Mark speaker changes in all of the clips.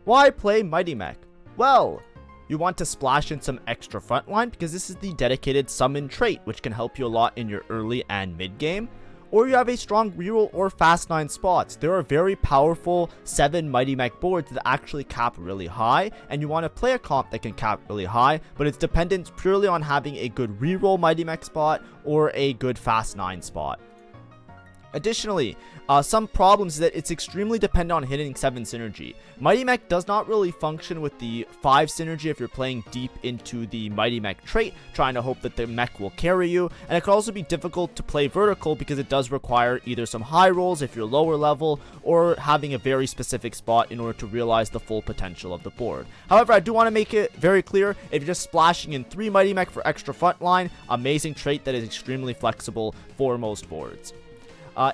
Speaker 1: Why play Mighty Mech? Well, you want to splash in some extra frontline because this is the dedicated summon trait, which can help you a lot in your early and mid game. Or you have a strong reroll or fast 9 spots. There are very powerful 7 Mighty Mech boards that actually cap really high, and you want to play a comp that can cap really high, but it's dependent purely on having a good reroll Mighty Mech spot or a good fast 9 spot. Additionally, some problems is that it's extremely dependent on hitting 7 synergy. Mighty Mech does not really function with the 5 synergy if you're playing deep into the Mighty Mech trait, trying to hope that the mech will carry you, and it can also be difficult to play vertical because it does require either some high rolls if you're lower level, or having a very specific spot in order to realize the full potential of the board. However, I do want to make it very clear, if you're just splashing in 3 Mighty Mech for extra frontline, amazing trait that is extremely flexible for most boards.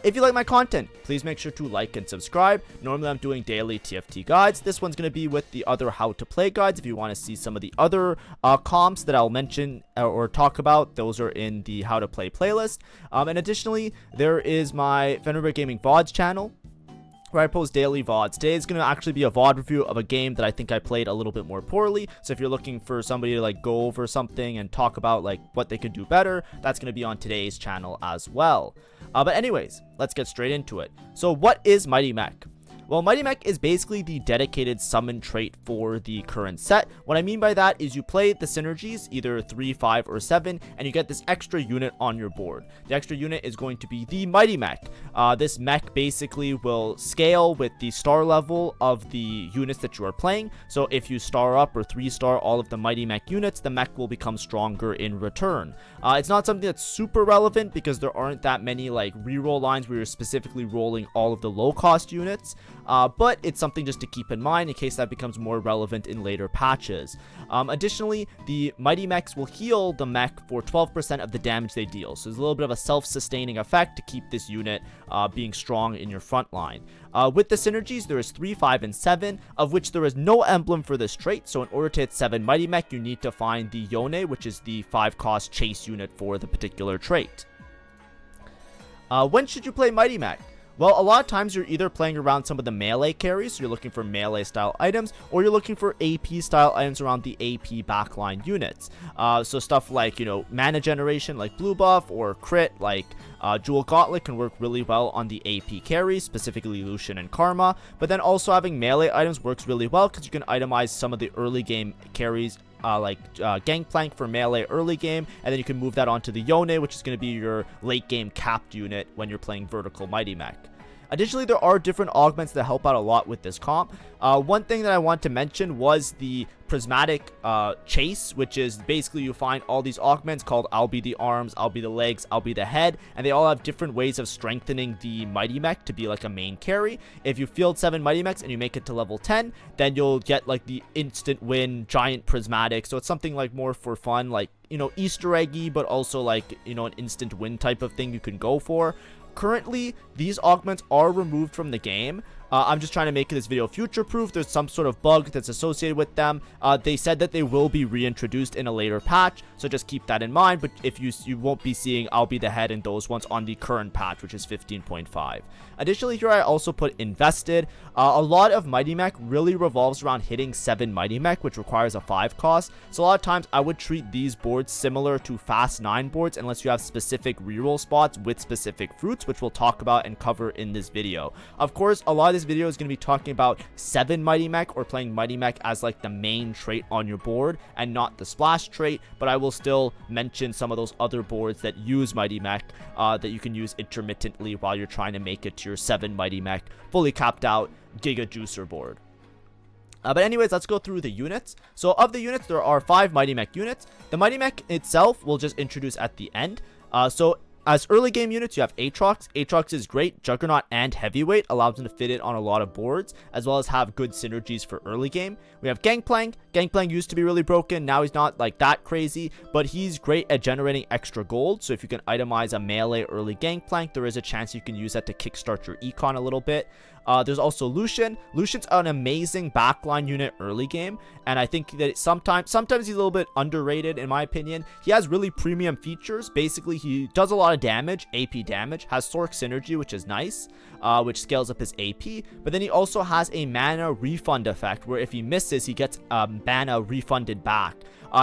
Speaker 1: If you like my content, please make sure to like and subscribe. Normally I'm doing daily TFT guides. This one's going to be with the other how to play guides. If you want to see some of the other comps that I'll mention or talk about, those are in the how to play playlist. And additionally, there is my Fenrir Gaming VODs channel, where I post daily VODs. Today is going to actually be a VOD review of a game that I think I played a little bit more poorly. So if you're looking for somebody to like go over something and talk about like what they could do better, that's going to be on today's channel as well. But anyways, let's get straight into it. So what is Mighty Mech? Well, Mighty Mech is basically the dedicated summon trait for the current set. What I mean by that is you play the synergies, either 3, 5, or 7, and you get this extra unit on your board. The extra unit is going to be the Mighty Mech. This mech basically will scale with the star level of the units that you are playing. So if you star up or 3-star all of the Mighty Mech units, the mech will become stronger in return. It's not something that's super relevant because there aren't that many like reroll lines where you're specifically rolling all of the low cost units. But it's something just to keep in mind in case that becomes more relevant in later patches. Additionally, the Mighty Mechs will heal the mech for 12% of the damage they deal. So there's a little bit of a self-sustaining effect to keep this unit being strong in your front line. With the synergies, there is 3, 5, and 7, of which there is no emblem for this trait. So in order to hit 7 Mighty Mech, you need to find the Yone, which is the 5-cost chase unit for the particular trait. When should you play Mighty Mech? Well, a lot of times you're either playing around some of the melee carries, so you're looking for melee style items, or you're looking for AP style items around the AP backline units. So stuff like, mana generation like blue buff, or crit like Jewel Gauntlet can work really well on the AP carries, specifically Lucian and Karma. But then also having melee items works really well because you can itemize some of the early game carries like Gangplank for melee early game, and then you can move that onto the Yone, which is going to be your late game capped unit when you're playing vertical Mighty Mech. Additionally, there are different augments that help out a lot with this comp. One thing that I want to mention was the prismatic chase, which is basically you find all these augments called I'll be the arms, I'll be the legs, I'll be the head, and they all have different ways of strengthening the Mighty Mech to be like a main carry. If you field 7 Mighty Mechs and you make it to level 10, then you'll get like the instant win giant prismatic. So it's something like more for fun, like Easter eggy, but also like an instant win type of thing you can go for. Currently, these augments are removed from the game. I'm just trying to make this video future proof. There's some sort of bug that's associated with them. They said that they will be reintroduced in a later patch, so just keep that in mind. But if you won't be seeing I'll be the head and those ones on the current patch, which is 15.5. Additionally, here I also put invested. A lot of Mighty Mech really revolves around hitting 7 Mighty Mech, which requires a 5 cost. So a lot of times I would treat these boards similar to fast 9 boards unless you have specific reroll spots with specific fruits, which we'll talk about and cover in this video. Of course, a lot of this video is going to be talking about 7 Mighty Mech or playing Mighty Mech as like the main trait on your board and not the splash trait, but I will still mention some of those other boards that use Mighty Mech that you can use intermittently while you're trying to make it to your 7 Mighty Mech fully capped out Giga Juicer board. But anyways, let's go through the units. So of the units, there are 5 Mighty Mech units. The Mighty Mech itself we'll just introduce at the end. As early game units, you have Aatrox. Aatrox is great. Juggernaut and Heavyweight allows them to fit it on a lot of boards, as well as have good synergies for early game. We have Gangplank. Gangplank used to be really broken. Now he's not like that crazy, but he's great at generating extra gold. So if you can itemize a melee early Gangplank, there is a chance you can use that to kickstart your econ a little bit. There's also Lucian. Lucian's an amazing backline unit early game, and I think that sometimes he's a little bit underrated in my opinion. He has really premium features. Basically, he does a lot of damage, AP damage, has Sork synergy, which is nice. which scales up his AP. But then he also has a mana refund effect, where if he misses, he gets mana refunded back.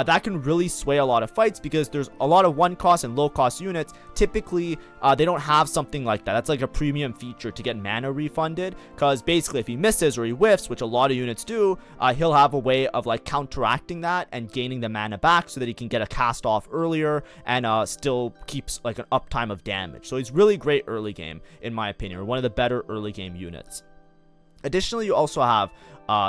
Speaker 1: That can really sway a lot of fights, because there's a lot of 1-cost and low-cost units. Typically, they don't have something like that. That's like a premium feature to get mana refunded, because basically if he misses or he whiffs, which a lot of units do, he'll have a way of like counteracting that and gaining the mana back so that he can get a cast off earlier and still keeps like an uptime of damage. So he's really great early game, in my opinion, or one of the better early game units. Additionally, you also have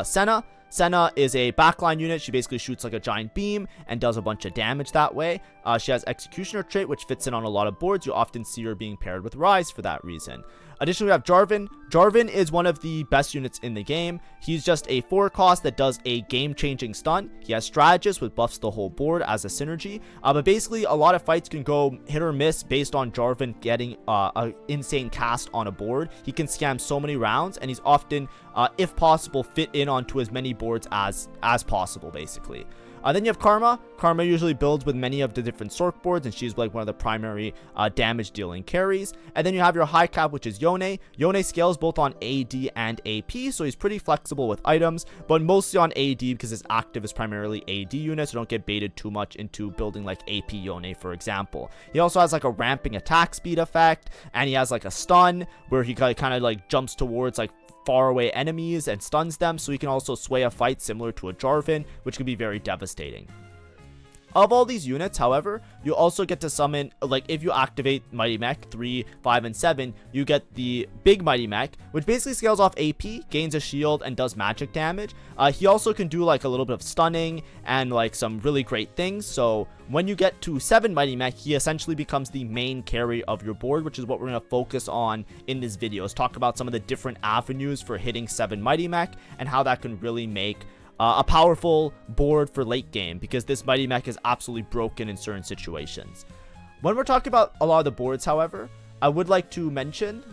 Speaker 1: Senna. Senna is a backline unit. She basically shoots like a giant beam and does a bunch of damage that way. She has Executioner trait, which fits in on a lot of boards. You often see her being paired with Rise for that reason. Additionally, we have Jarvan. Jarvan is one of the best units in the game. He's just a 4-cost that does a game-changing stun. He has Strategist, which buffs the whole board as a synergy. But basically, a lot of fights can go hit or miss based on Jarvan getting an insane cast on a board. He can scam so many rounds, and he's often, if possible, fit in onto as many boards as possible, basically. Then you have Karma. Karma usually builds with many of the different Sork boards, and she's like one of the primary damage dealing carries. And then you have your high cap, which is Yone. Yone scales both on AD and AP, so he's pretty flexible with items, but mostly on AD because his active is primarily AD units, so don't get baited too much into building like AP Yone, for example. He also has like a ramping attack speed effect, and he has like a stun where he kind of like jumps towards like far away enemies and stuns them, so he can also sway a fight similar to a Jarvan, which can be very devastating. Of all these units, however, you also get to summon, like if you activate Mighty Mech 3, 5, and 7, you get the big Mighty Mech, which basically scales off AP, gains a shield, and does magic damage. He also can do like a little bit of stunning and like some really great things. So when you get to 7 Mighty Mech, he essentially becomes the main carry of your board, which is what we're going to focus on in this video. Let's talk about some of the different avenues for hitting 7 Mighty Mech and how that can really make a powerful board for late game, because this Mighty Mech is absolutely broken in certain situations. When we're talking about a lot of the boards, however, I would like to mention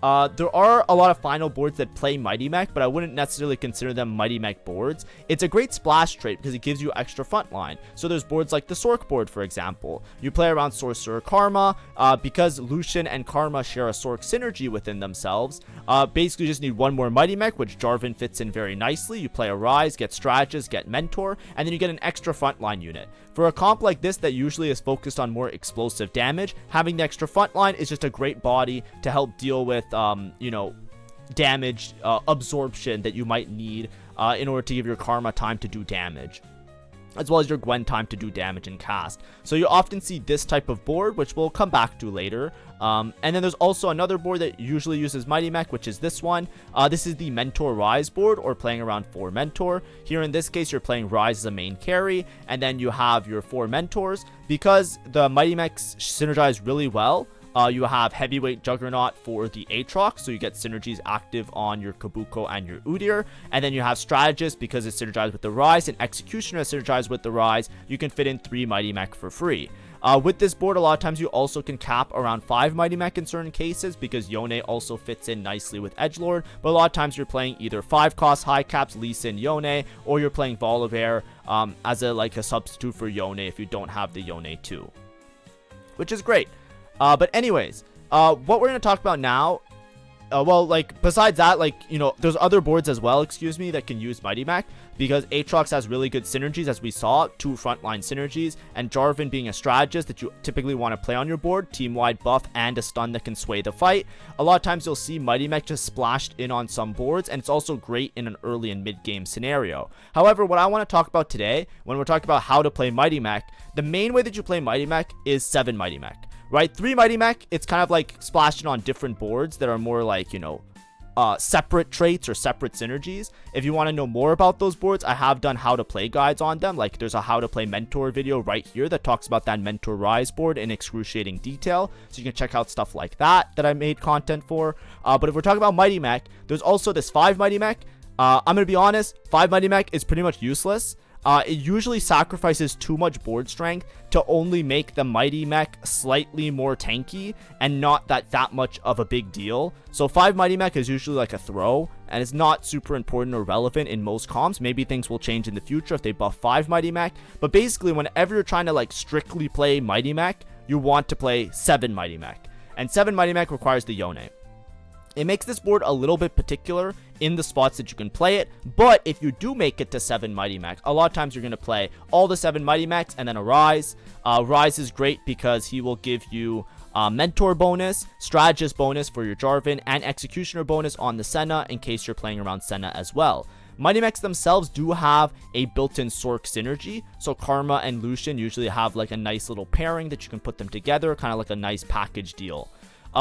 Speaker 1: there are a lot of final boards that play Mighty Mech, but I wouldn't necessarily consider them Mighty Mech boards. It's a great splash trait because it gives you extra frontline. So there's boards like the Sork board, for example. You play around Sorcerer Karma, because Lucian and Karma share a Sork synergy within themselves. Basically, you just need one more Mighty Mech, which Jarvan fits in very nicely. You play a Rise, get Strategist, get Mentor, and then you get an extra frontline unit. For a comp like this that usually is focused on more explosive damage, having the extra frontline is just a great body to help deal with damage absorption that you might need in order to give your Karma time to do damage, as well as your Gwen time to do damage and cast. So you often see this type of board, which we'll come back to later. And then there's also another board that usually uses Mighty Mech, which is this one. This is the Mentor Rise board, or playing around 4 Mentor. Here in this case, you're playing Rise as a main carry, and then you have your 4 Mentors. Because the Mighty Mechs synergize really well, you have Heavyweight Juggernaut for the Aatrox, so you get synergies active on your Kabuko and your Udyr. And then you have Strategist because it synergizes with the Rise, and Executioner synergizes with the Rise. You can fit in 3 Mighty Mech for free. With this board, a lot of times you also can cap around 5 Mighty Mech in certain cases, because Yone also fits in nicely with Edgelord. But a lot of times you're playing either 5-cost high caps, Lee Sin, Yone, or you're playing Volibear as a substitute for Yone if you don't have the Yone 2, which is great. But anyways, what we're going to talk about now, besides that, there's other boards as well, that can use Mighty Mech, because Aatrox has really good synergies, as we saw, 2 frontline synergies, and Jarvan being a strategist that you typically want to play on your board, team-wide buff, and a stun that can sway the fight. A lot of times you'll see Mighty Mech just splashed in on some boards, and it's also great in an early and mid-game scenario. However, what I want to talk about today, when we're talking about how to play Mighty Mech, the main way that you play Mighty Mech is 7 Mighty Mech. Right, 3 Mighty Mech, it's kind of like splashing on different boards that are more like, separate traits or separate synergies. If you want to know more about those boards, I have done how to play guides on them. Like, there's a how to play Mentor video right here that talks about that Mentor Rise board in excruciating detail. So you can check out stuff like that I made content for. But if we're talking about Mighty Mech, there's also this 5 Mighty Mech. I'm going to be honest, 5 Mighty Mech is pretty much useless. It usually sacrifices too much board strength to only make the Mighty Mech slightly more tanky and not that much of a big deal. So 5 Mighty Mech is usually like a throw, and it's not super important or relevant in most comps. Maybe things will change in the future if they buff 5 Mighty Mech. But basically, whenever you're trying to strictly play Mighty Mech, you want to play 7 Mighty Mech. And 7 Mighty Mech requires the Yone. It makes this board a little bit particular in the spots that you can play it, but if you do make it to 7 Mighty Mechs, a lot of times you're going to play all the 7 Mighty Mechs and then a Rise. Rise is great because he will give you Mentor bonus, Strategist bonus for your Jarvan, and Executioner bonus on the Senna in case you're playing around Senna as well. Mighty Mechs themselves do have a built-in Sork synergy, so Karma and Lucian usually have like a nice little pairing that you can put them together, kind of like a nice package deal.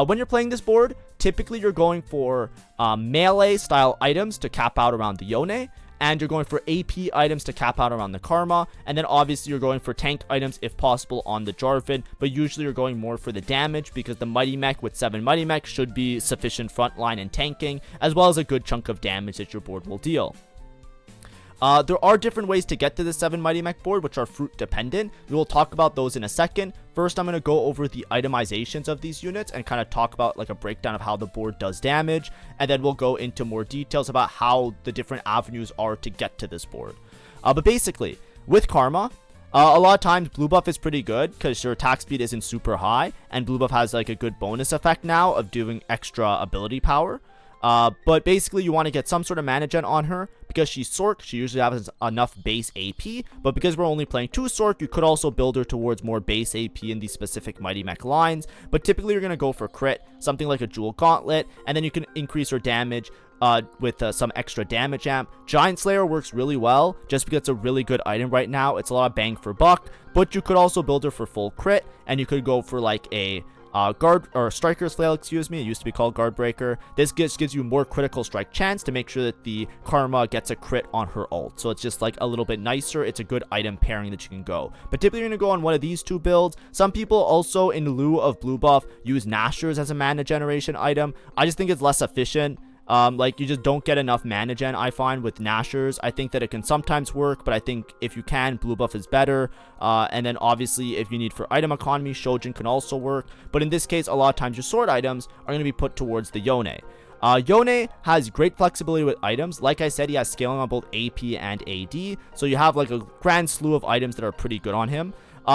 Speaker 1: When you're playing this board, typically you're going for melee style items to cap out around the Yone, and you're going for AP items to cap out around the Karma, and then obviously you're going for tank items if possible on the Jarvan, but usually you're going more for the damage because the Mighty Mech with 7 Mighty Mech should be sufficient frontline and tanking, as well as a good chunk of damage that your board will deal. There are different ways to get to the 7 Mighty Mech board, which are fruit dependent. We will talk about those in a second. First, I'm going to go over the itemizations of these units and kind of talk about like a breakdown of how the board does damage. And then we'll go into more details about how the different avenues are to get to this board. But basically, with Karma, a lot of times blue buff is pretty good because your attack speed isn't super high. And blue buff has like a good bonus effect now of doing extra ability power. But basically you want to get some sort of mana gen on her because she's Sork. She usually has enough base AP, but because we're only playing 2 Sork, you could also build her towards more base AP in these specific Mighty Mech lines. But typically you're going to go for crit, something like a Jewel Gauntlet, and then you can increase her damage with some extra damage amp. Giant Slayer works really well just because it's a really good item right now. It's a lot of bang for buck, but you could also build her for full crit, and you could go for like a guard or striker's flail, excuse me. It used to be called guard breaker. This gives you more critical strike chance to make sure that the Karma gets a crit on her ult, so it's just like a little bit nicer. It's a good item pairing that you can go, but typically you're gonna go on one of these 2 builds. Some people also in lieu of blue buff use Nashers as a mana generation item. I just think it's less efficient. Like you just don't get enough mana gen, I find, with Nashers. I think that it can sometimes work, but I think if you can, blue buff is better. And then obviously if you need for item economy, Shojin can also work. But in this case, a lot of times your sword items are going to be put towards the Yone. Yone has great flexibility with items. Like I said, he has scaling on both AP and AD. So you have like a grand slew of items that are pretty good on him.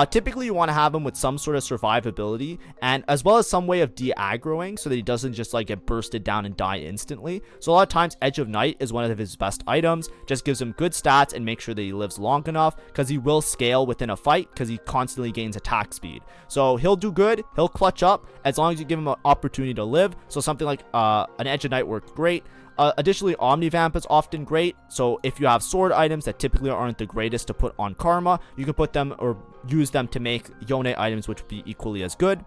Speaker 1: Typically you want to have him with some sort of survivability and as well as some way of de-aggroing so that he doesn't just like get bursted down and die instantly. So a lot of times Edge of Night is one of his best items. Just gives him good stats and make sure that he lives long enough because he will scale within a fight because he constantly gains attack speed. So he'll do good, he'll clutch up as long as you give him an opportunity to live. So something like an Edge of Night works great. Additionally, Omnivamp is often great, so if you have sword items that typically aren't the greatest to put on Karma, you can put them or use them to make Yone items which would be equally as good.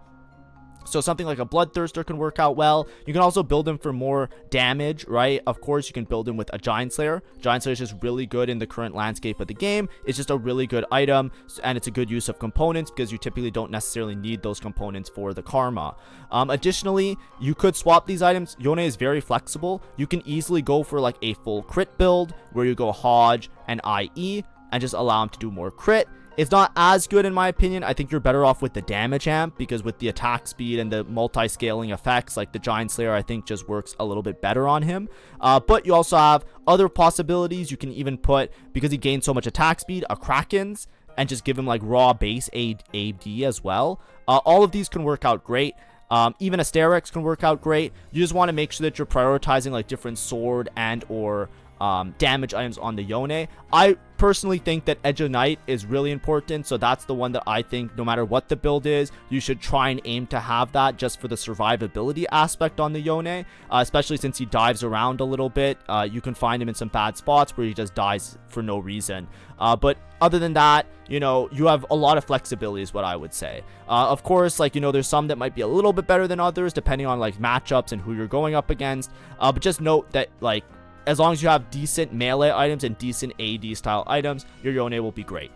Speaker 1: So something like a Bloodthirster can work out well. You can also build him for more damage, right? Of course, you can build him with a Giant Slayer. Giant Slayer is just really good in the current landscape of the game. It's just a really good item, and it's a good use of components because you typically don't necessarily need those components for the Karma. Additionally, you could swap these items. Yone is very flexible. You can easily go for like a full crit build where you go Hodge and IE and just allow him to do more crit. It's not as good in my opinion. I think you're better off with the damage amp because with the attack speed and the multi-scaling effects, like the Giant Slayer I think just works a little bit better on him. But you also have other possibilities. You can even put, because he gains so much attack speed, a Kraken's and just give him like raw base AD as well. All of these can work out great. Even Asterix can work out great. You just want to make sure that you're prioritizing like different sword and or damage items on the Yone. I personally think that Edge of Night is really important, so that's the one that I think no matter what the build is, you should try and aim to have that just for the survivability aspect on the Yone, especially since he dives around a little bit. You can find him in some bad spots where he just dies for no reason. But other than that, you know, you have a lot of flexibility is what I would say. Of course, like, you know, there's some that might be a little bit better than others depending on like matchups and who you're going up against. But just note that like, as long as you have decent melee items and decent AD style items, your Yone will be great.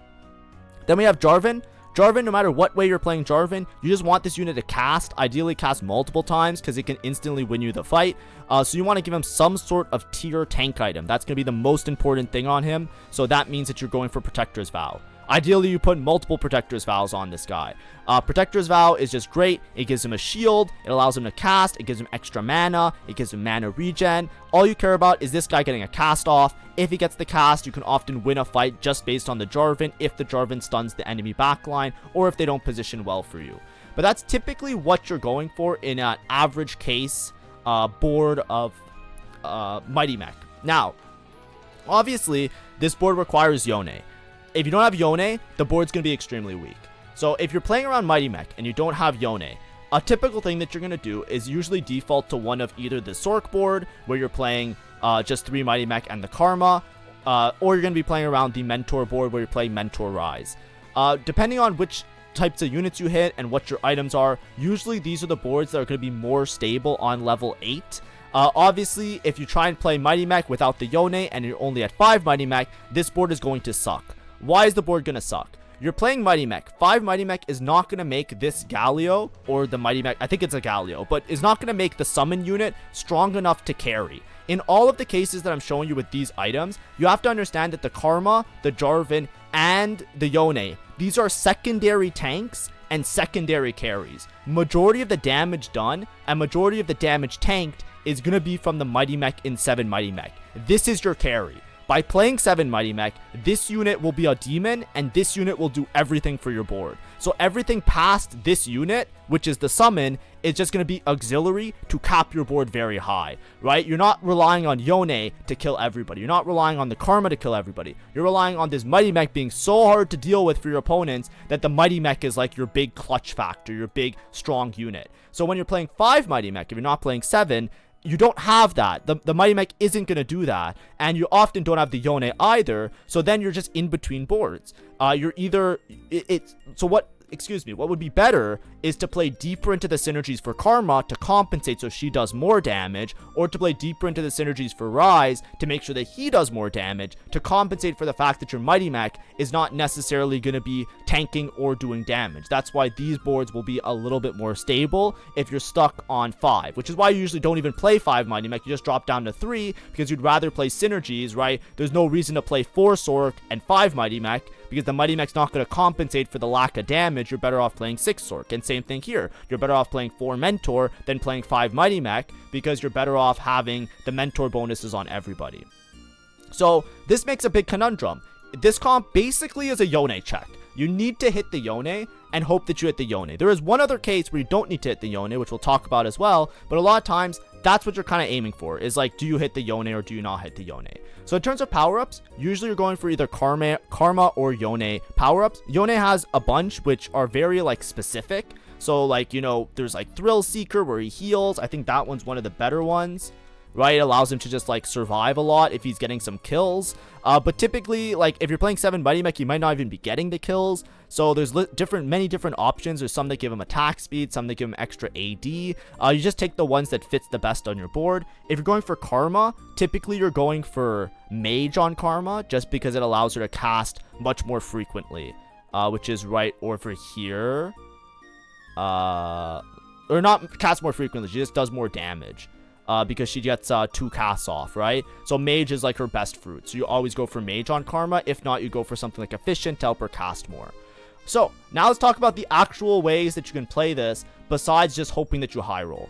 Speaker 1: Then we have Jarvan. Jarvan, no matter what way you're playing Jarvan, you just want this unit to cast, ideally cast multiple times because it can instantly win you the fight. So you want to give him some sort of tier tank item. That's going to be the most important thing on him. So that means that you're going for Protector's Vow. Ideally, you put multiple Protector's Vows on this guy. Protector's Vow is just great. It gives him a shield. It allows him to cast. It gives him extra mana. It gives him mana regen. All you care about is this guy getting a cast off. If he gets the cast, you can often win a fight just based on the Jarvan if the Jarvan stuns the enemy backline or if they don't position well for you. But that's typically what you're going for in an average case board of Mighty Mech. Now, obviously, this board requires Yone. If you don't have Yone, the board's going to be extremely weak. So if you're playing around Mighty Mech and you don't have Yone, a typical thing that you're going to do is usually default to one of either the Sork board, where you're playing just 3 Mighty Mech and the Karma, or you're going to be playing around the Mentor board, where you're playing Mentor Rise. Depending on which types of units you hit and what your items are, usually these are the boards that are going to be more stable on level 8. Obviously, if you try and play Mighty Mech without the Yone and you're only at 5 Mighty Mech, this board is going to suck. Why is the board going to suck? You're playing Mighty Mech. 5 Mighty Mech is not going to make this Galio, or the Mighty Mech, I think it's a Galio, but is not going to make the summon unit strong enough to carry. In all of the cases that I'm showing you with these items, you have to understand that the Karma, the Jarvan, and the Yone, these are secondary tanks and secondary carries. Majority of the damage done and majority of the damage tanked is going to be from the Mighty Mech in 7 Mighty Mech. This is your carry. By playing 7 Mighty Mech, this unit will be a demon, and this unit will do everything for your board. So everything past this unit, which is the summon, is just going to be auxiliary to cap your board very high, right? You're not relying on Yone to kill everybody. You're not relying on the Karma to kill everybody. You're relying on this Mighty Mech being so hard to deal with for your opponents that the Mighty Mech is like your big clutch factor, your big strong unit. So when you're playing 5 Mighty Mech, if you're not playing 7, you don't have that. The Mighty Mech isn't going to do that. And you often don't have the Yone either. So then you're just in between boards. You're either... what would be better is to play deeper into the synergies for Karma to compensate so she does more damage, or to play deeper into the synergies for Rise to make sure that he does more damage to compensate for the fact that your Mighty Mech is not necessarily going to be tanking or doing damage. That's why these boards will be a little bit more stable if you're stuck on 5, which is why you usually don't even play 5 Mighty Mech. You just drop down to 3 because you'd rather play synergies, right? There's no reason to play 4 Sork and 5 Mighty Mech because the Mighty Mech's not going to compensate for the lack of damage. You're better off playing 6 Sork. And same thing here. You're better off playing 4 Mentor than playing 5 Mighty Mech because you're better off having the Mentor bonuses on everybody. So this makes a big conundrum. This comp basically is a Yone check. You need to hit the Yone and hope that you hit the Yone. There is one other case where you don't need to hit the Yone, which we'll talk about as well, but a lot of times that's what you're kind of aiming for, is like, do you hit the Yone or do you not hit the Yone? So in terms of power-ups, usually you're going for either Karma or Yone power-ups. Yone has a bunch which are very like specific. So like, you know, there's like Thrill Seeker where he heals. I think that one's one of the better ones, right? It allows him to just like survive a lot if he's getting some kills. But typically, like if you're playing 7 Mighty Mech, you might not even be getting the kills. So there's many different options. There's some that give him attack speed, some that give him extra AD. You just take the ones that fits the best on your board. If you're going for Karma, typically you're going for Mage on Karma, just because it allows her to cast much more frequently, which is right over here. Or not cast more frequently, she just does more damage. Because she gets 2 casts off, right? So Mage is like her best fruit. So you always go for Mage on Karma. If not, you go for something like Efficient to help her cast more. So now let's talk about the actual ways that you can play this besides just hoping that you high roll.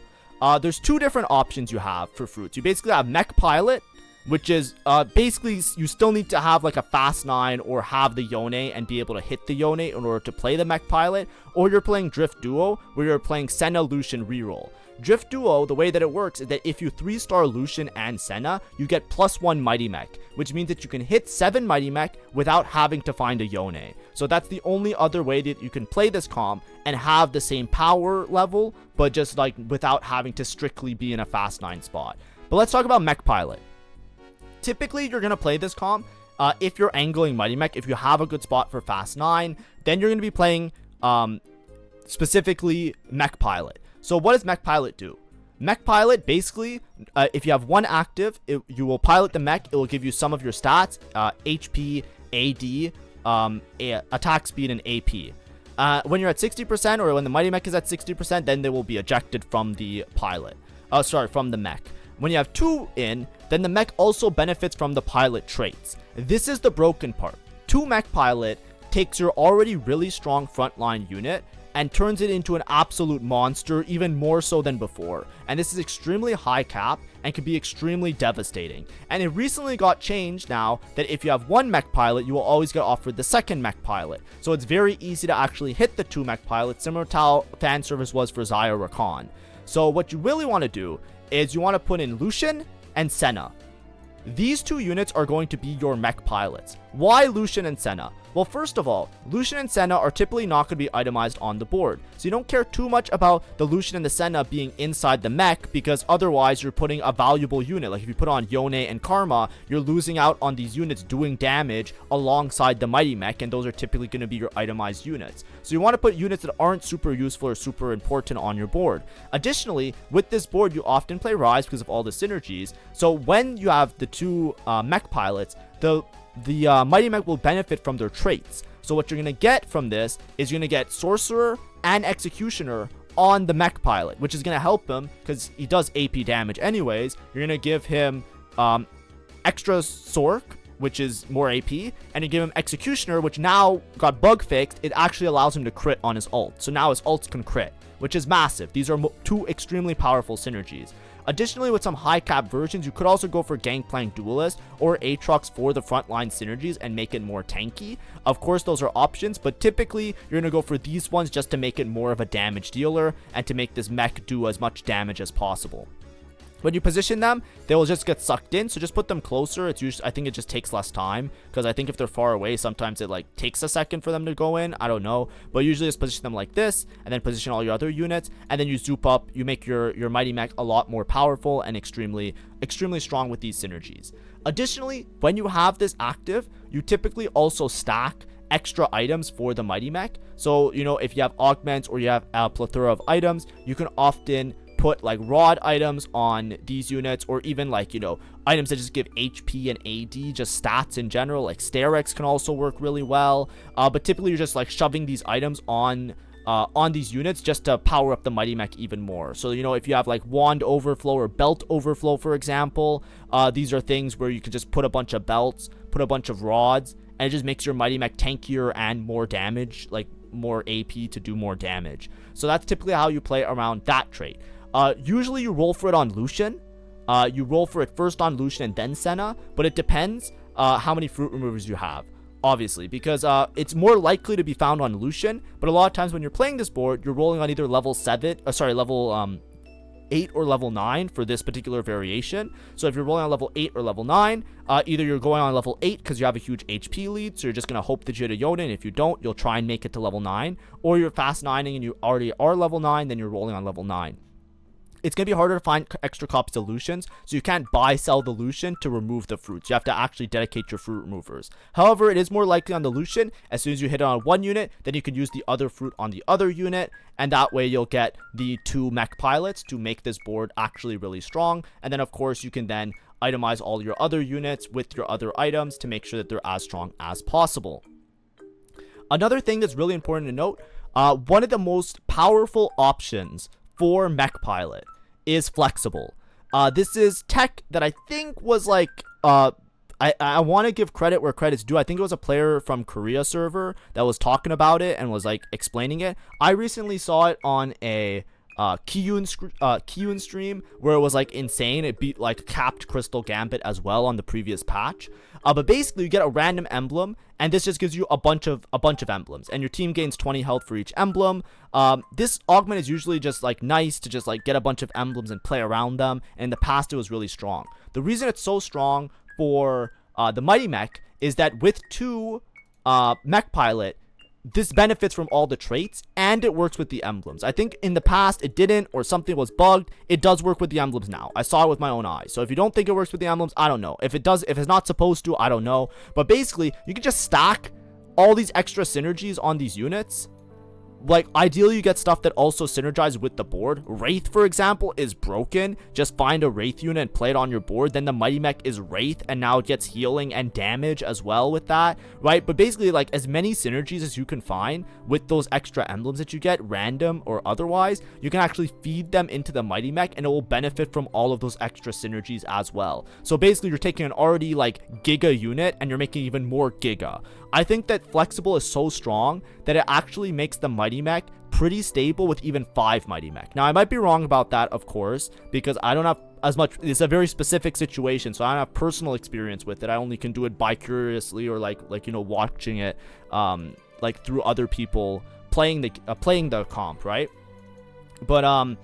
Speaker 1: There's 2 different options you have for fruits. You basically have Mech Pilot, which is basically you still need to have like a fast 9 or have the Yone and be able to hit the Yone in order to play the Mech Pilot. Or you're playing Drift Duo, where you're playing Senna, Lucian, reroll. Drift Duo, the way that it works is that if you 3-star Lucian and Senna, you get +1 Mighty Mech, which means that you can hit 7 Mighty Mech without having to find a Yone. So that's the only other way that you can play this comp and have the same power level, but just like without having to strictly be in a fast 9 spot. But let's talk about Mech Pilot. Typically, you're going to play this comp if you're angling Mighty Mech. If you have a good spot for fast 9, then you're going to be playing specifically Mech Pilot. So what does Mech Pilot do? Mech Pilot, basically, if you have 1 active, you will pilot the mech. It will give you some of your stats, HP, AD, attack speed, and AP. When you're at 60%, or when the Mighty Mech is at 60%, then they will be ejected from the pilot. From the mech. When you have 2 in, then the mech also benefits from the pilot traits. This is the broken part. 2 Mech Pilot takes your already really strong frontline unit and turns it into an absolute monster, even more so than before. And this is extremely high cap and can be extremely devastating. And it recently got changed now that if you have 1 Mech Pilot, you will always get offered the 2nd Mech Pilot. So it's very easy to actually hit the 2 Mech Pilots, similar to how fan service was for Zaya Rakan. So what you really want to do is you want to put in Lucian and Senna. These two units are going to be your mech pilots. Why Lucian and Senna? Well, first of all, Lucian and Senna are typically not going to be itemized on the board. So you don't care too much about the Lucian and the Senna being inside the mech, because otherwise you're putting a valuable unit. Like if you put on Yone and Karma, you're losing out on these units doing damage alongside the Mighty Mech, and those are typically going to be your itemized units. So you want to put units that aren't super useful or super important on your board. Additionally, with this board, you often play Rise because of all the synergies. So when you have the two mech pilots, the Mighty Mech will benefit from their traits. So what you're going to get from this is you're going to get Sorcerer and Executioner on the mech pilot, which is going to help him because he does AP damage anyways. You're going to give him extra Sork, which is more AP, and you give him Executioner, which now got bug fixed. It actually allows him to crit on his ult. So now his ults can crit, which is massive. These are two extremely powerful synergies. Additionally, with some high cap versions, you could also go for Gangplank Duelist or Aatrox for the frontline synergies and make it more tanky. Of course, those are options, but typically you're going to go for these ones just to make it more of a damage dealer and to make this mech do as much damage as possible. When you position them, they will just get sucked in, so just put them closer. It's usually, I think it just takes less time, because I think if they're far away, sometimes it like takes a second for them to go in. I don't know, but usually just position them like this, and then position all your other units, and then you zoop up. You make your Mighty Mech a lot more powerful and extremely strong with these synergies. Additionally, when you have this active, you typically also stack extra items for the Mighty Mech. So, you know, if you have augments or you have a plethora of items, you can often put like rod items on these units, or even like, you know, items that just give HP and AD, just stats in general. Like Starex can also work really well, but typically you're just like shoving these items on these units just to power up the Mighty Mech even more. So, you know, if you have like Wand Overflow or Belt Overflow, for example, these are things where you can just put a bunch of belts, put a bunch of rods, and it just makes your Mighty Mech tankier and more damage, like more AP to do more damage. So that's typically how you play around that trait. Usually you roll for it on Lucian. You roll for it first on Lucian and then Senna, but it depends how many fruit removers you have, obviously, because it's more likely to be found on Lucian, but a lot of times when you're playing this board, you're rolling on either level 8 or level 9 for this particular variation. So if you're rolling on level 8 or level 9, either you're going on level 8 because you have a huge HP lead, so you're just going to hope that you hit a Yone, and if you don't, you'll try and make it to level 9, or you're fast 9ing and you already are level 9, then you're rolling on level 9. It's going to be harder to find extra copies of Lucians, so you can't sell the Lucian to remove the fruits. You have to actually dedicate your fruit removers. However, it is more likely on the Lucian. As soon as you hit it on one unit, then you can use the other fruit on the other unit, and that way you'll get the two mech pilots to make this board actually really strong. And then, of course, you can then itemize all your other units with your other items to make sure that they're as strong as possible. Another thing that's really important to note, one of the most powerful options for mech pilot is flexible. This is tech that I think was like I want to give credit where credit's due. I think it was a player from Korea server that was talking about it and was like explaining it. I recently saw it on a Kiyun stream where it was like insane. It beat like capped Crystal Gambit as well on the previous patch. But basically you get a random emblem, and this just gives you a bunch of emblems, and your team gains 20 health for each emblem. This augment is usually just like nice to just like get a bunch of emblems and play around them. And in the past it was really strong. The reason it's so strong for the Mighty Mech is that with two mech pilot, this benefits from all the traits, and it works with the emblems. I think in the past it didn't, or something was bugged. It does work with the emblems now. I saw it with my own eyes. So if you don't think it works with the emblems, I don't know. If it does, if it's not supposed to, I don't know. But basically, you can just stack all these extra synergies on these units. Like, ideally, you get stuff that also synergizes with the board. Wraith, for example, is broken. Just find a Wraith unit and play it on your board. Then the Mighty Mech is Wraith, and now it gets healing and damage as well with that, right? But basically, like, as many synergies as you can find with those extra emblems that you get, random or otherwise, you can actually feed them into the Mighty Mech, and it will benefit from all of those extra synergies as well. So basically, you're taking an already, like, Giga unit, and you're making even more Giga. I think that Flexible is so strong that it actually makes the Mighty Mech pretty stable with even 5 Mighty Mech. Now, I might be wrong about that, of course, because I don't have as much. It's a very specific situation, so I don't have personal experience with it. I only can do it bi-curiously, or like you know, watching it like through other people playing the comp, right? But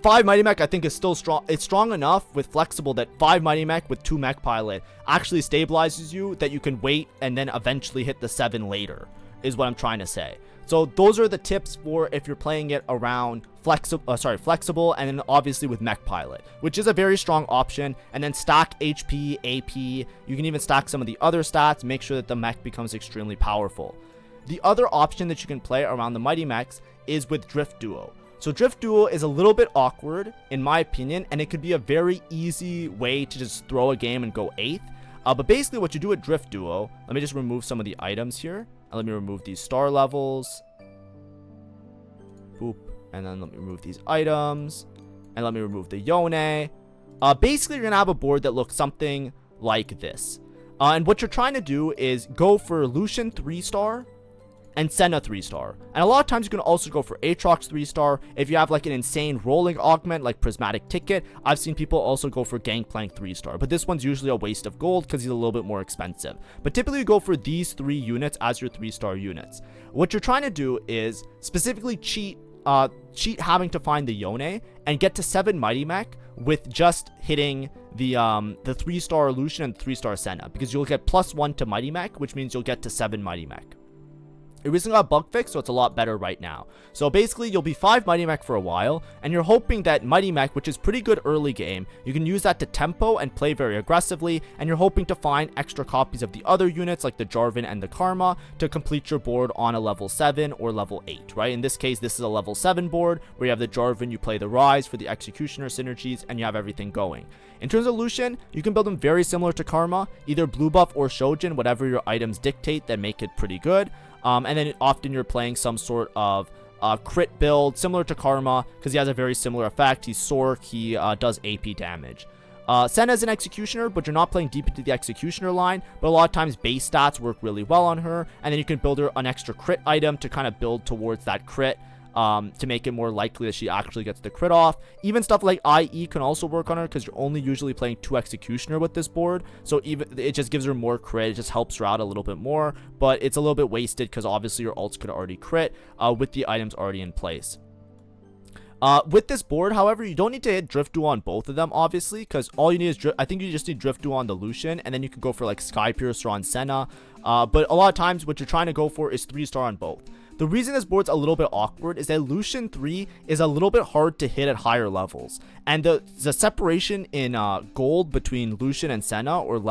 Speaker 1: 5 Mighty Mech I think is still strong. It's strong enough with flexible that 5 Mighty Mech with 2 Mech Pilot actually stabilizes you, that you can wait and then eventually hit the 7 later, is what I'm trying to say. So those are the tips for if you're playing it around flexible, and then obviously with Mech Pilot, which is a very strong option. And then stack HP, AP. You can even stack some of the other stats, make sure that the mech becomes extremely powerful. The other option that you can play around the Mighty Mechs is with Drift Duo. So Drift Duo is a little bit awkward in my opinion, and it could be a very easy way to just throw a game and go 8th. But basically what you do with Drift Duo, let me just remove some of the items here. Let me remove these star levels. Boop. And then let me remove these items. And let me remove the Yone. Basically, you're going to have a board that looks something like this. And what you're trying to do is go for Lucian 3-star and Senna 3-star. And a lot of times you can also go for Aatrox 3-star if you have like an insane rolling augment like Prismatic Ticket. I've seen people also go for Gangplank 3-star, but this one's usually a waste of gold because he's a little bit more expensive. But typically you go for these 3 units as your 3-star units. What you're trying to do is specifically cheat having to find the Yone and get to 7 Mighty Mech with just hitting the 3-star Lucian and 3-star Senna, because you'll get +1 to Mighty Mech, which means you'll get to 7 Mighty Mech. It recently got bug fixed, so it's a lot better right now. So basically, you'll be 5 Mighty Mech for a while, and you're hoping that Mighty Mech, which is pretty good early game, you can use that to tempo and play very aggressively, and you're hoping to find extra copies of the other units like the Jarvan and the Karma to complete your board on a level 7 or level 8, right? In this case, this is a level 7 board where you have the Jarvan, you play the Rise for the Executioner synergies, and you have everything going. In terms of Lucian, you can build them very similar to Karma, either blue buff or Shojin, whatever your items dictate that make it pretty good. And then often you're playing some sort of crit build similar to Karma because he has a very similar effect. He's Sork, he does AP damage. Senna is an Executioner, but you're not playing deep into the Executioner line, but a lot of times base stats work really well on her, and then you can build her an extra crit item to kind of build towards that crit. To make it more likely that she actually gets the crit off. Even stuff like IE can also work on her because you're only usually playing 2 Executioner with this board, so even it just gives her more crit. It just helps her out a little bit more, but it's a little bit wasted because obviously your ults could already crit with the items already in place. With this board, however, you don't need to hit Drift Duo on both of them, obviously, because all you need is, I think you just need Drift Duo on the Lucian, and then you can go for like Sky Piercer on Senna. But a lot of times, what you're trying to go for is 3-star on both. The reason this board's a little bit awkward is that Lucian 3 is a little bit hard to hit at higher levels, and the separation in gold between Lucian and Senna, or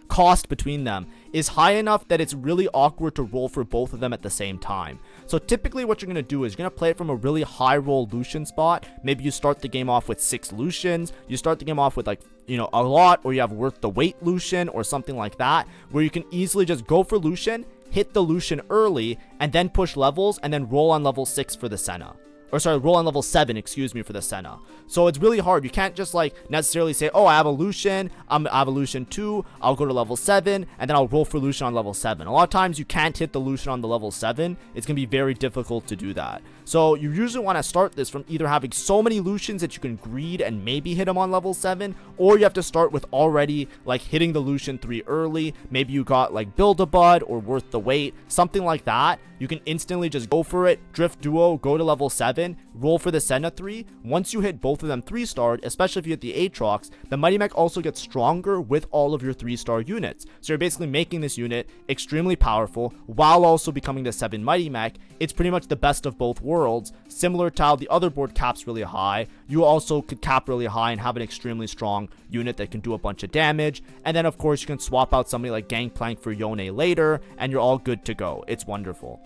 Speaker 1: cost between them, is high enough that it's really awkward to roll for both of them at the same time. So typically what you're going to do is you're going to play it from a really high roll Lucian spot. Maybe you start the game off with 6 Lucians, you start the game off with like, you know, a lot, or you have worth the weight Lucian or something like that, where you can easily just go for Lucian, hit the Lucian early, and then push levels, and then roll on level 6 for the Senna. Or sorry, roll on level 7, excuse me, for the Senna. So it's really hard. You can't just like necessarily say, oh, I have a Lucian, I have a Lucian 2, I'll go to level 7, and then I'll roll for Lucian on level 7. A lot of times you can't hit the Lucian on the level 7. It's going to be very difficult to do that. So you usually want to start this from either having so many Lucians that you can greed and maybe hit them on level 7, or you have to start with already like hitting the Lucian 3 early. Maybe you got like Build-A-Bud or Worth the Wait, something like that. You can instantly just go for it, Drift Duo, go to level 7, roll for the Senna 3. Once you hit both of them 3-starred, especially if you hit the Aatrox, the Mighty Mech also gets stronger with all of your 3-star units. So you're basically making this unit extremely powerful while also becoming the 7 Mighty Mech. It's pretty much the best of both worlds. Similar to how the other board caps really high, you also could cap really high and have an extremely strong unit that can do a bunch of damage. And then of course you can swap out somebody like Gangplank for Yone later, and you're all good to go. It's wonderful.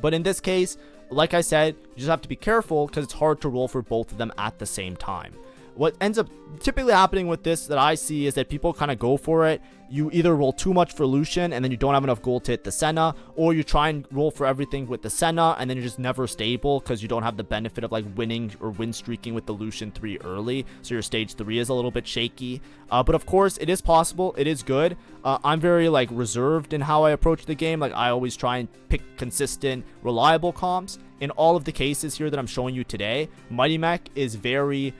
Speaker 1: But in this case, like I said, you just have to be careful because it's hard to roll for both of them at the same time. What ends up typically happening with this that I see is that people kind of go for it. You either roll too much for Lucian and then you don't have enough gold to hit the Senna, or you try and roll for everything with the Senna and then you're just never stable because you don't have the benefit of like winning or win streaking with the Lucian 3 early, so your stage 3 is a little bit shaky. But of course it is possible, it is good. I'm very like reserved in how I approach the game. Like I always try and pick consistent, reliable comps. In all of the cases here that I'm showing you today, Mighty Mech is very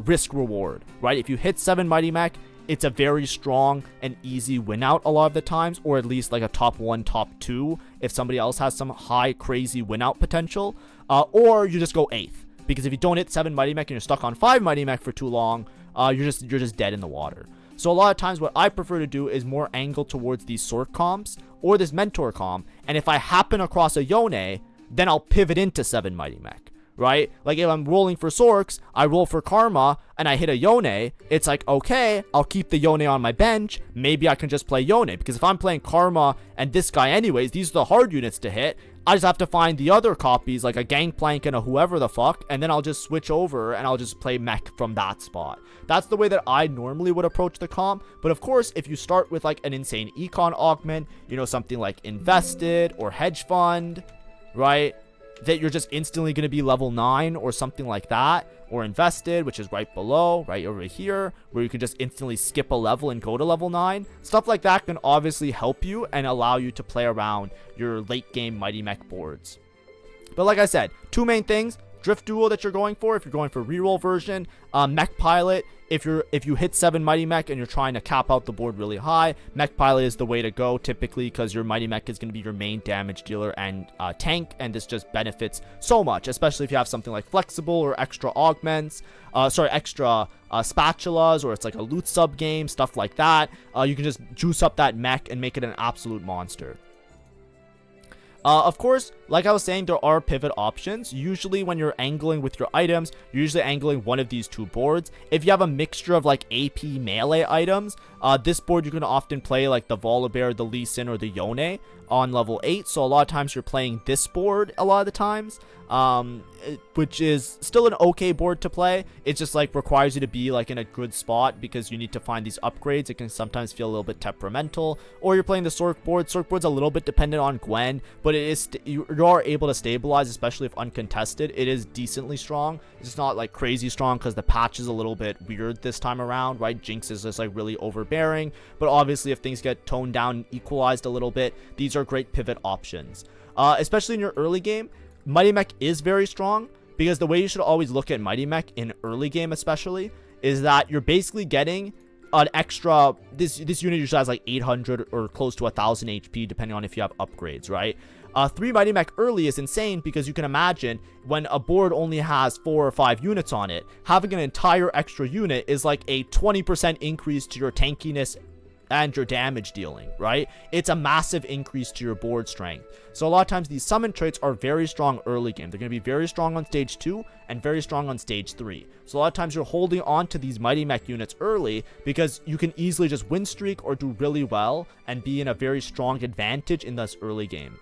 Speaker 1: risk reward, right? If you hit 7 Mighty Mech, it's a very strong and easy win out a lot of the times, or at least like a top 1, top 2 if somebody else has some high crazy win out potential, or you just go 8th, because if you don't hit 7 Mighty Mech and you're stuck on 5 Mighty Mech for too long, you're just dead in the water. So a lot of times what I prefer to do is more angle towards these Sork comps or this Mentor comp, and if I happen across a Yone, then I'll pivot into 7 Mighty Mech, right? Like if I'm rolling for Sorks, I roll for Karma, and I hit a Yone, it's like, okay, I'll keep the Yone on my bench, maybe I can just play Yone, because if I'm playing Karma and this guy anyways, these are the hard units to hit, I just have to find the other copies, like a Gangplank and a whoever the fuck, and then I'll just switch over and I'll just play Mech from that spot. That's the way that I normally would approach the comp, but of course, if you start with like an insane econ augment, you know, something like Invested or Hedge Fund, right, that you're just instantly going to be level 9 or something like that, or Invested, which is right below, right over here, where you can just instantly skip a level and go to level 9. Stuff like that can obviously help you and allow you to play around your late game Mighty Mech boards. But like I said, two main things: Drift Duo that you're going for if you're going for reroll version, Mech Pilot if you hit 7 Mighty Mech and you're trying to cap out the board really high. Mech Pilot is the way to go typically, because your Mighty Mech is going to be your main damage dealer and tank, and this just benefits so much, especially if you have something like Flexible or extra augments, extra spatulas, or it's like a loot sub game, stuff like that. You can just juice up that mech and make it an absolute monster. Of course, like I was saying, there are pivot options. Usually when you're angling with your items, you're usually angling one of these two boards. If you have a mixture of like AP melee items, this board you're going to often play like the Volibear, the Lee Sin, or the Yone on level 8. So a lot of times you're playing this board a lot of the times, which is still an okay board to play. It just like requires you to be like in a good spot because you need to find these upgrades. It can sometimes feel a little bit temperamental. Or you're playing the Sork board. Sork board's a little bit dependent on Gwen, but it is you are able to stabilize, especially if uncontested. It is decently strong. It's not like crazy strong because the patch is a little bit weird this time around, right? Jinx is just like really overbearing, but obviously if things get toned down and equalized a little bit, these are great pivot options. Especially in your early game, Mighty Mech is very strong, because the way you should always look at Mighty Mech in early game especially is that you're basically getting an extra, this unit usually has like 800 or close to 1000 HP depending on if you have upgrades, right? 3 Mighty Mech early is insane, because you can imagine when a board only has 4 or 5 units on it, having an entire extra unit is like a 20% increase to your tankiness and your damage dealing, right? It's a massive increase to your board strength. So a lot of times these summon traits are very strong early game. They're going to be very strong on stage 2 and very strong on stage 3. So a lot of times you're holding on to these Mighty Mech units early because you can easily just win streak or do really well and be in a very strong advantage in this early game.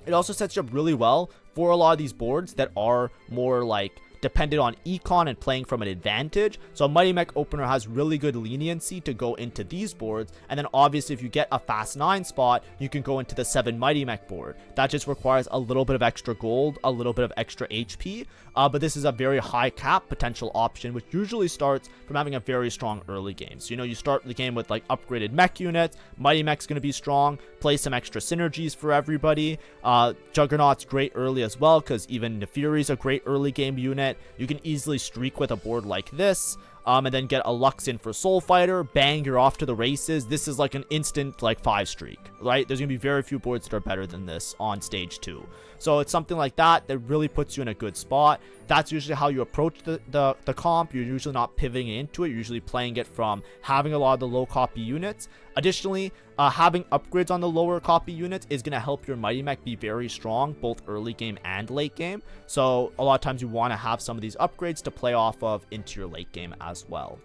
Speaker 1: It also sets you up really well for a lot of these boards that are more like dependent on econ and playing from an advantage. So a Mighty Mech opener has really good leniency to go into these boards, and then obviously if you get a fast 9 spot, you can go into the 7 Mighty Mech board. That just requires a little bit of extra gold, a little bit of extra HP, but this is a very high cap potential option, which usually starts from having a very strong early game. So, you know, you start the game with like upgraded mech units. Mighty Mech's going to be strong, play some extra synergies for everybody. Juggernaut's great early as well, because even Neferi's a great early game unit. You can easily streak with a board like this, and then get a Lux in for Soul Fighter. Bang, you're off to the races. This is like an instant like 5 streak, right? There's gonna be very few boards that are better than this on stage 2. So it's something like that that really puts you in a good spot. That's usually how you approach the comp. You're usually not pivoting into it. You're usually playing it from having a lot of the low copy units. Additionally, having upgrades on the lower copy units is going to help your Mighty Mech be very strong, both early game and late game. So a lot of times you want to have some of these upgrades to play off of into your late game as well.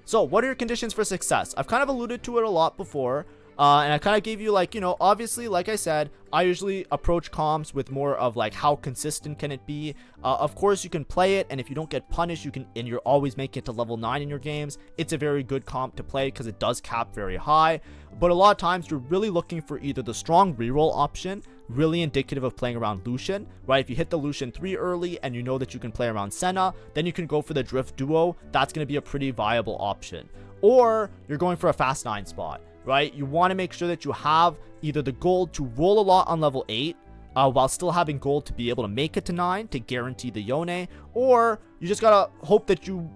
Speaker 1: So what are your conditions for success? I've kind of alluded to it a lot before. And I kind of gave you like, you know, obviously, like I said, I usually approach comps with more of like how consistent can it be. Of course, you can play it, and if you don't get punished, you can, and you're always making it to level 9 in your games, it's a very good comp to play because it does cap very high. But a lot of times you're really looking for either the strong reroll option, really indicative of playing around Lucian, right? If you hit the Lucian 3 early and you know that you can play around Senna, then you can go for the Drift Duo. That's going to be a pretty viable option. Or you're going for a fast 9 spot, right? You want to make sure that you have either the gold to roll a lot on level 8, while still having gold to be able to make it to 9 to guarantee the Yone, or you just gotta hope that you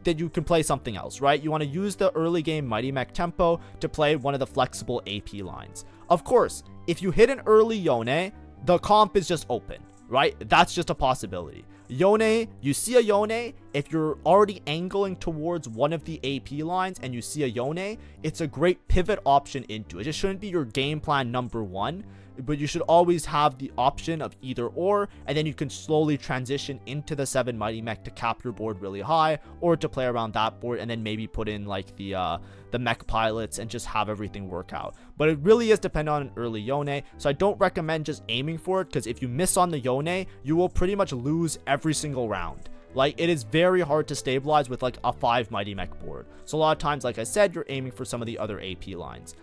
Speaker 1: can play something else, right? You want to use the early game Mighty Mech tempo to play one of the flexible AP lines. Of course, if you hit an early Yone, the comp is just open, right? That's just a possibility. Yone, you see a Yone, if you're already angling towards one of the AP lines and you see a Yone, it's a great pivot option into it. It just shouldn't be your game plan number one, but you should always have the option of either or, and then you can slowly transition into the 7 Mighty Mech to cap your board really high, or to play around that board and then maybe put in like the mech pilots and just have everything work out. But it really is dependent on an early Yone, so I don't recommend just aiming for it, because if you miss on the Yone, you will pretty much lose every single round. Like, it is very hard to stabilize with like a 5 Mighty Mech board. So a lot of times, like I said, you're aiming for some of the other AP lines.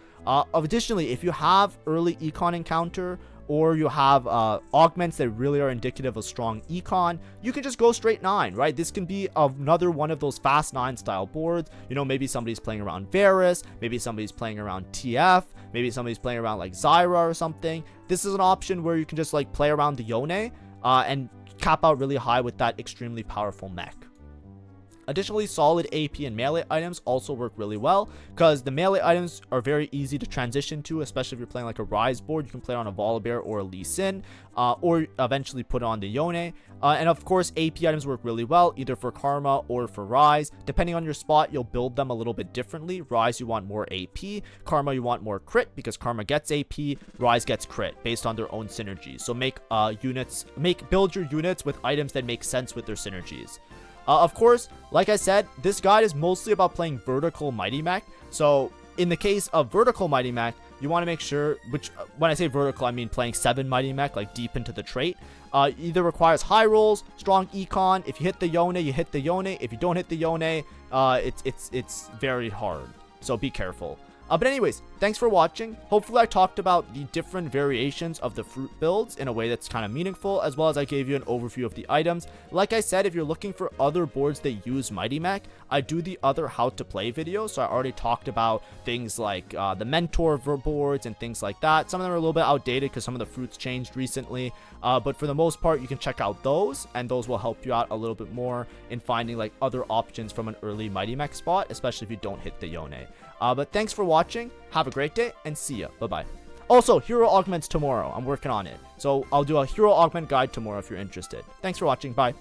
Speaker 1: Additionally, if you have early econ encounter, or you have augments that really are indicative of strong econ, you can just go straight 9, right? This can be another one of those fast 9 style boards. You know, maybe somebody's playing around Varus, maybe somebody's playing around TF, maybe somebody's playing around like Zyra or something. This is an option where you can just like play around the Yone and cap out really high with that extremely powerful mech. Additionally, solid AP and melee items also work really well, because the melee items are very easy to transition to, especially if you're playing like a Rise board. You can play on a Volibear or a Lee Sin, or eventually put on the Yone. And of course, AP items work really well, either for Karma or for Rise. Depending on your spot, you'll build them a little bit differently. Rise, you want more AP. Karma, you want more crit, because Karma gets AP, Rise gets crit, based on their own synergies. So build your units with items that make sense with their synergies. Of course, like I said, this guide is mostly about playing vertical Mighty Mech. So in the case of vertical Mighty Mech, you want to make sure, which when I say vertical, I mean playing 7 Mighty Mech, like deep into the trait. Either requires high rolls, strong econ. If you hit the Yone, you hit the Yone. If you don't hit the Yone, it's very hard. So be careful. But anyways, thanks for watching. Hopefully I talked about the different variations of the fruit builds in a way that's kind of meaningful, as well as I gave you an overview of the items. Like I said, if you're looking for other boards that use Mighty Mech, I do the other how to play videos. So I already talked about things like the mentor boards and things like that. Some of them are a little bit outdated because some of the fruits changed recently. But for the most part, you can check out those, and those will help you out a little bit more in finding like other options from an early Mighty Mech spot, especially if you don't hit the Yone. But thanks for watching. Have a great day and see ya. Bye-bye. Also, hero augments tomorrow. I'm working on it. So I'll do a hero augment guide tomorrow if you're interested. Thanks for watching. Bye.